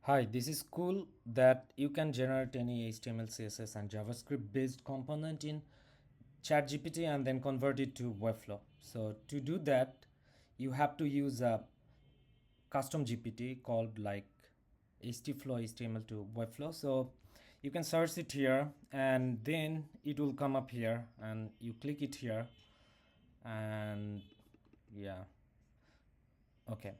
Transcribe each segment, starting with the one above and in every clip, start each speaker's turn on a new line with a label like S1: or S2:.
S1: Hi, this is cool that you can generate any HTML, CSS, and JavaScript based component in ChatGPT and then convert it to Webflow. So to do that, you have to use a custom GPT called like HTFlow HTML to Webflow. So you can search it here and then it will come up here and you click it here and yeah, okay.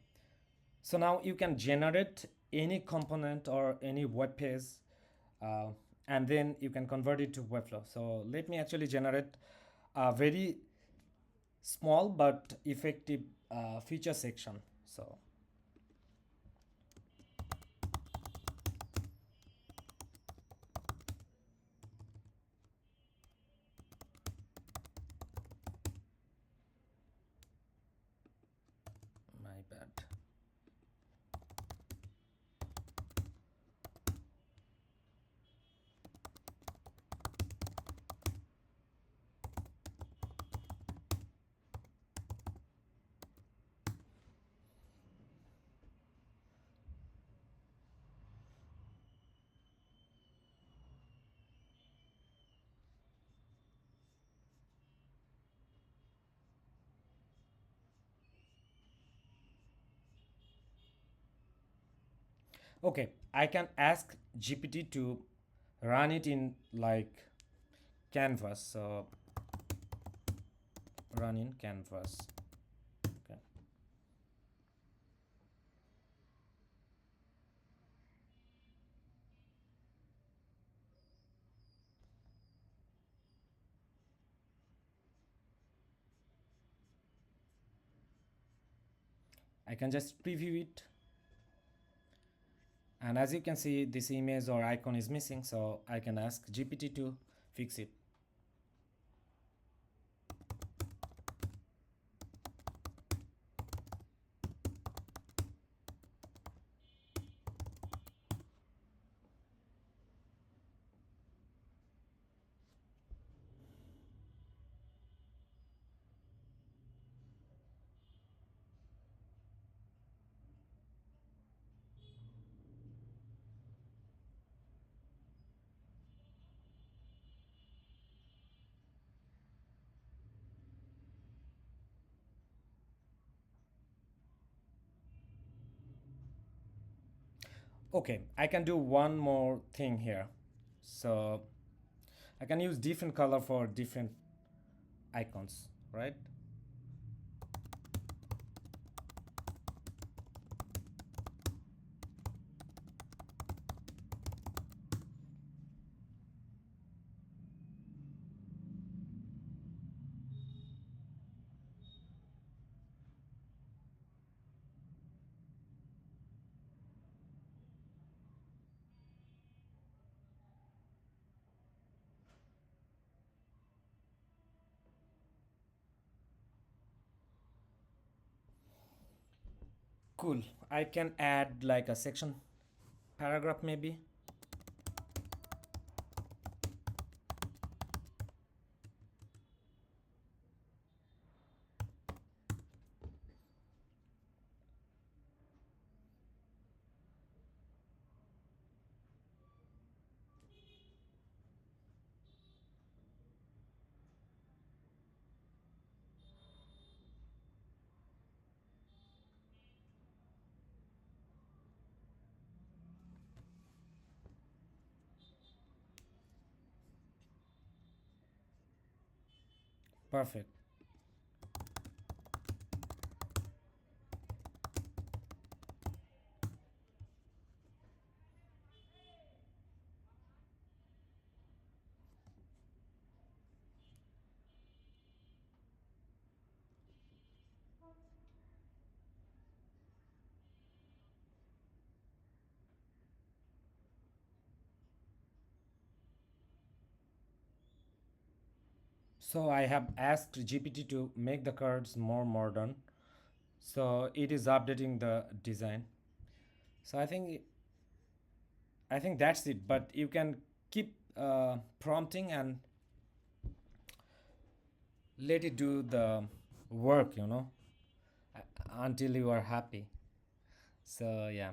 S1: So now you can generate any component or any web page uh, and then you can convert it to Webflow. So let me actually generate a very small but effective feature section. So my bad. Okay, I can ask GPT to run it in like canvas. So run in canvas. Okay. I can just preview it, and as you can see this image or icon is missing, so I can ask GPT to fix it. Okay, I can do one more thing here. So I can use different color for different icons, right? Cool. I can add like a section paragraph maybe. Perfect. So I have asked GPT to make the cards more modern. So it is updating the design. So I think that's it. But you can keep prompting and let it do the work, until you are happy. So yeah.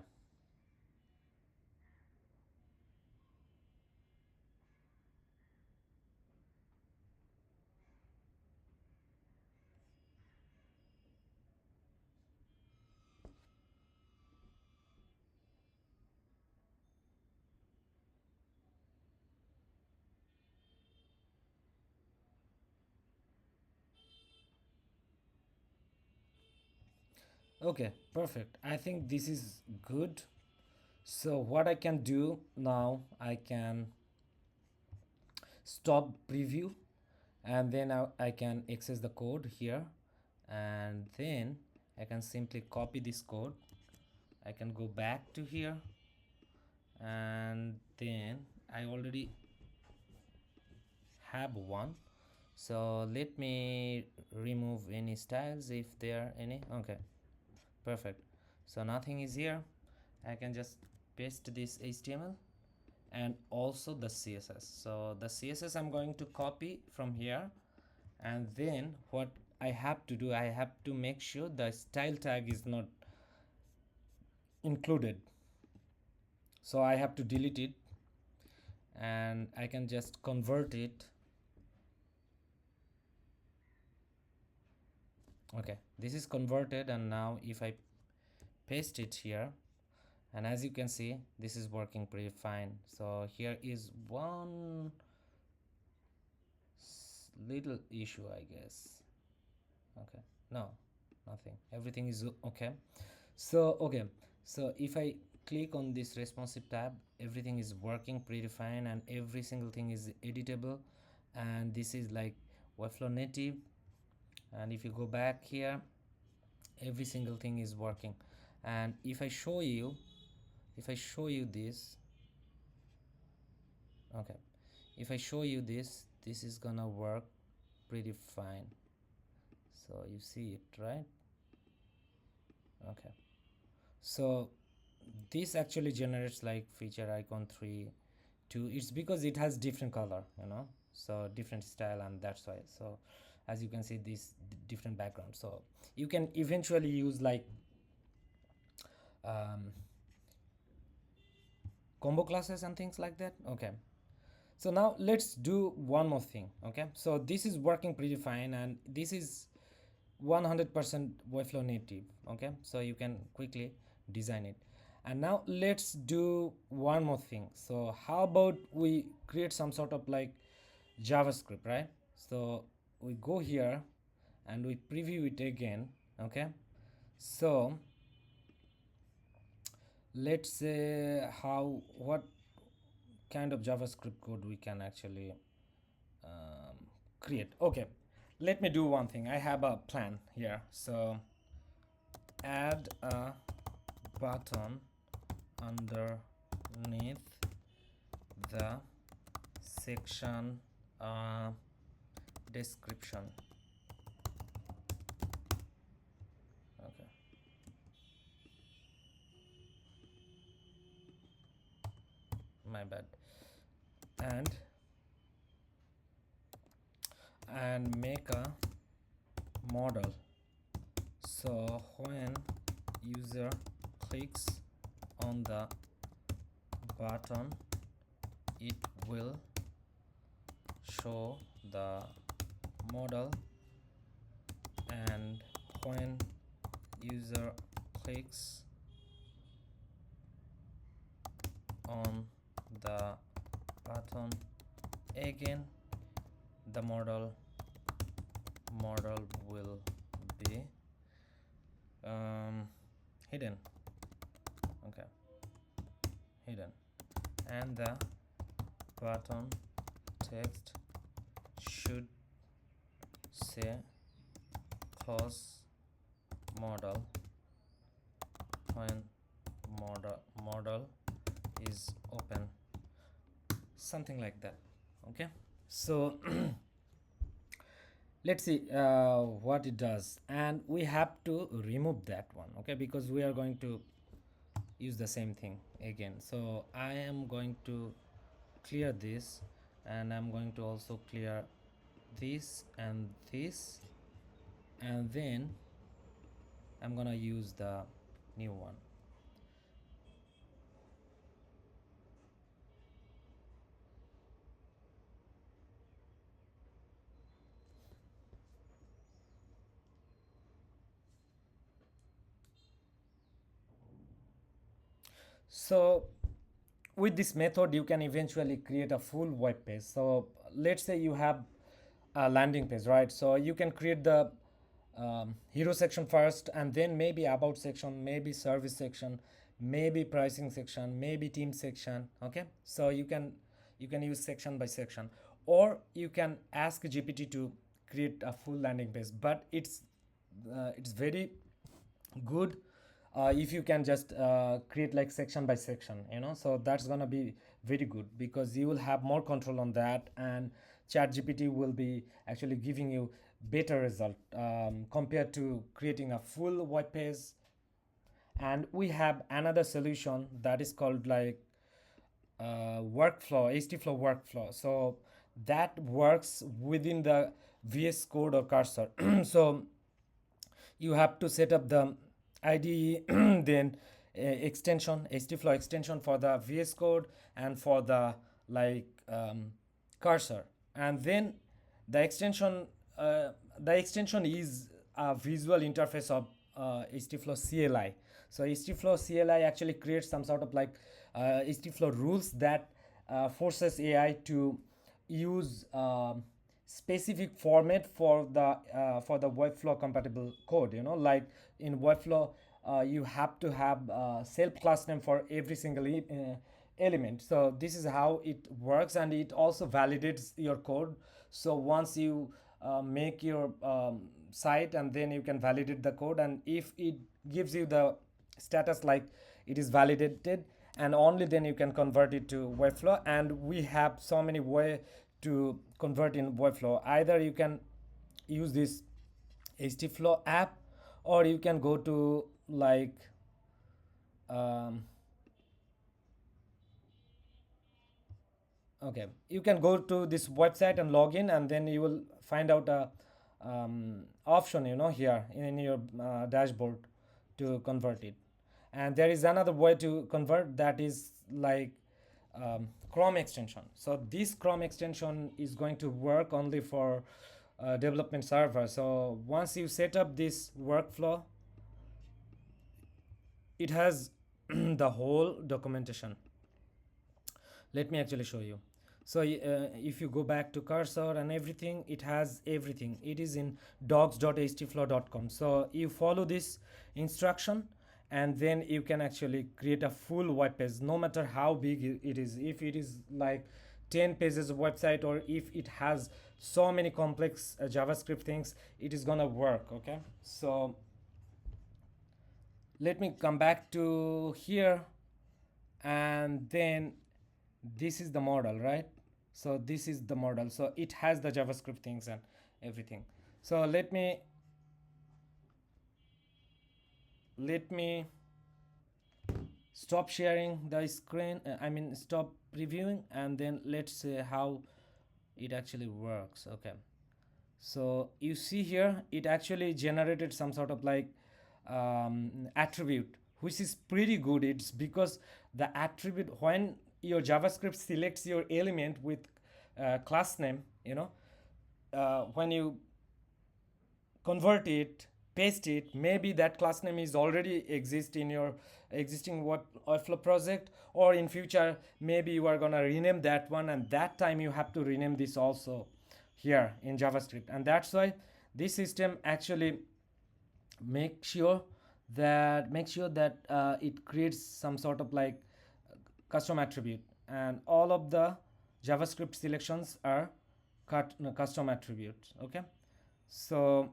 S1: Okay, perfect. I think this is good. So what I can do now, I can stop preview, and then I can access the code here, and then I can simply copy this code. I can go back to here, and then I already have one. So let me remove any styles if there are any. Okay, perfect. So nothing is here. I can just paste this HTML and also the CSS. So the CSS I'm going to copy from here, and then what I have to do, I have to make sure the style tag is not included. So I have to delete it, and I can just convert it. Okay, this is converted, and now if I paste it here, and as you can see, this is working pretty fine. So here is one little issue, I guess. Okay, no, nothing, everything is okay. So okay, so if I click on this responsive tab, everything is working pretty fine, and every single thing is editable, and this is like Webflow native. And if you go back here, every single thing is working. And if I show you this, okay, if I show you this, this is gonna work pretty fine. So you see it, right? Okay, so this actually generates like feature icon 3 2. It's because it has different color, so different style, and that's why. So as you can see, this different background, so you can eventually use like combo classes and things like that. Okay, so now let's do one more thing. Okay, so this is working pretty fine, and this is 100% Webflow native. Okay, so you can quickly design it. And now let's do one more thing. So how about we create some sort of like JavaScript, right? So we go here and we preview it again. Okay, so let's say what kind of JavaScript code we can actually create. Okay, let me do one thing. I have a plan here. So add a button underneath the section description. Okay, my bad. And make a model, so when user clicks on the button, it will show the model, and when user clicks on the button again, the model will be hidden. Okay, hidden, and the button text should say close model when model is open, something like that. Okay, so let's see what it does, and we have to remove that one. Okay, because we are going to use the same thing again. So I am going to clear this, and I'm going to also clear this, and then I'm gonna use the new one. So with this method, you can eventually create a full web page. So let's say you have a landing page, right? So you can create the hero section first, and then maybe about section, maybe service section, maybe pricing section, maybe team section. Okay, so you can use section by section, or you can ask GPT to create a full landing page. But it's very good if you can just create like section by section, so that's gonna be very good because you will have more control on that, and ChatGPT will be actually giving you better result compared to creating a full web page. And we have another solution that is called like workflow, HTFlow workflow. So that works within the VS Code or cursor. So you have to set up the IDE, then extension, HTFlow extension for the VS Code and for the like cursor, and then the extension the extension is a visual interface of HTFlow CLI. So HTFlow CLI actually creates some sort of like HTFlow rules that forces AI to use specific format for the Webflow compatible code. Like in Webflow, you have to have self class name for every single element. So this is how it works, and it also validates your code. So once you make your site, and then you can validate the code, and if it gives you the status like it is validated, and only then you can convert it to Webflow. And we have so many way to convert in Webflow. Either you can use this HTFlow app, or you can go to like um, okay, you can go to this website and log in, and then you will find out a option, here in your dashboard to convert it. And there is another way to convert, that is like Chrome extension. So this Chrome extension is going to work only for development server. So once you set up this workflow, it has the whole documentation. Let me actually show you. So if you go back to cursor and everything, it has everything. It is in docs.htflow.com. So you follow this instruction, and then you can actually create a full web page, no matter how big it is. If it is like 10 pages of website, or if it has so many complex JavaScript things, it is gonna work. Okay, so let me come back to here, and then this is the model, right? So this is the model, so it has the JavaScript things and everything. So let me stop sharing the screen, I mean stop previewing, and then let's see how it actually works. Okay, so you see here it actually generated some sort of like attribute, which is pretty good. It's because the attribute, when your JavaScript selects your element with class name, when you convert it, paste it, maybe that class name is already exist in your existing Webflow project, or in future maybe you are gonna rename that one, and that time you have to rename this also here in JavaScript. And that's why this system actually make sure that it creates some sort of like custom attribute, and all of the JavaScript selections are custom attributes. Okay, so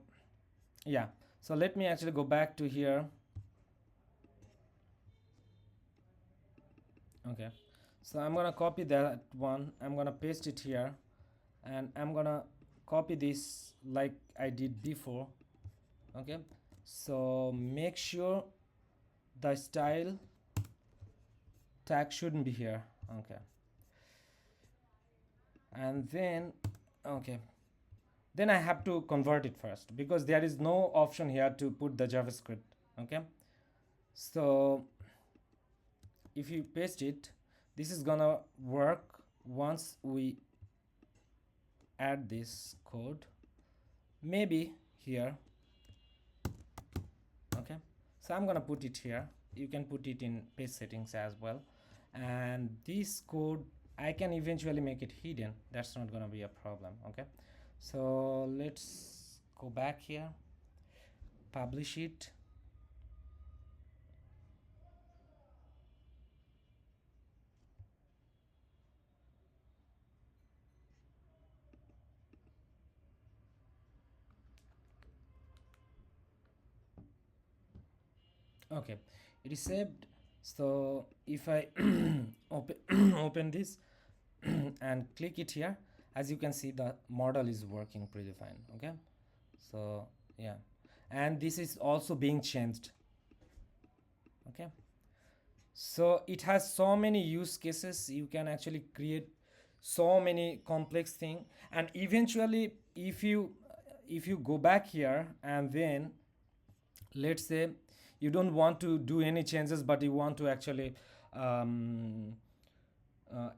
S1: yeah, so let me actually go back to here. Okay, so I'm gonna copy that one, I'm gonna paste it here, and I'm gonna copy this like I did before. Okay, so make sure the style tag shouldn't be here. Okay, and then okay, then I have to convert it first, because there is no option here to put the JavaScript. Okay, so if you paste it, this is gonna work once we add this code, maybe here. Okay, so I'm gonna put it here. You can put it in page settings as well, and this code I can eventually make it hidden. That's not gonna be a problem. Okay, so let's go back here, publish it. Okay, it is saved. So if I open open this and click it here, as you can see, the model is working pretty fine. Okay, so yeah, and this is also being changed. Okay, so it has so many use cases. You can actually create so many complex thing, and eventually if you go back here and then let's say you don't want to do any changes but you want to actually um,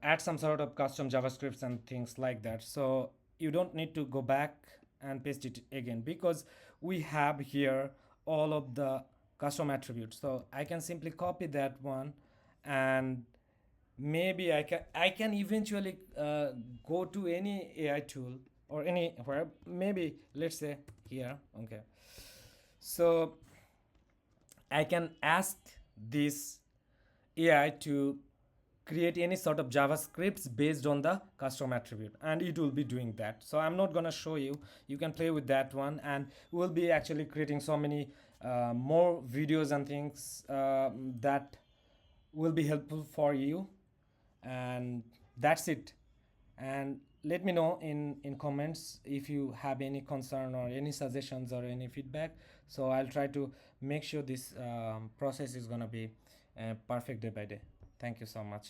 S1: add some sort of custom javascripts and things like that, so you don't need to go back and paste it again because we have here all of the custom attributes. So I can simply copy that one, and maybe I can eventually go to any AI tool or anywhere, maybe let's say here. Okay, so I can ask this AI to create any sort of JavaScripts based on the custom attribute, and it will be doing that. So I'm not gonna show you. You can play with that one, and we'll be actually creating so many more videos and things that will be helpful for you. And that's it. And let me know in comments if you have any concern or any suggestions or any feedback, so I'll try to make sure this process is gonna be perfect day by day. Thank you so much.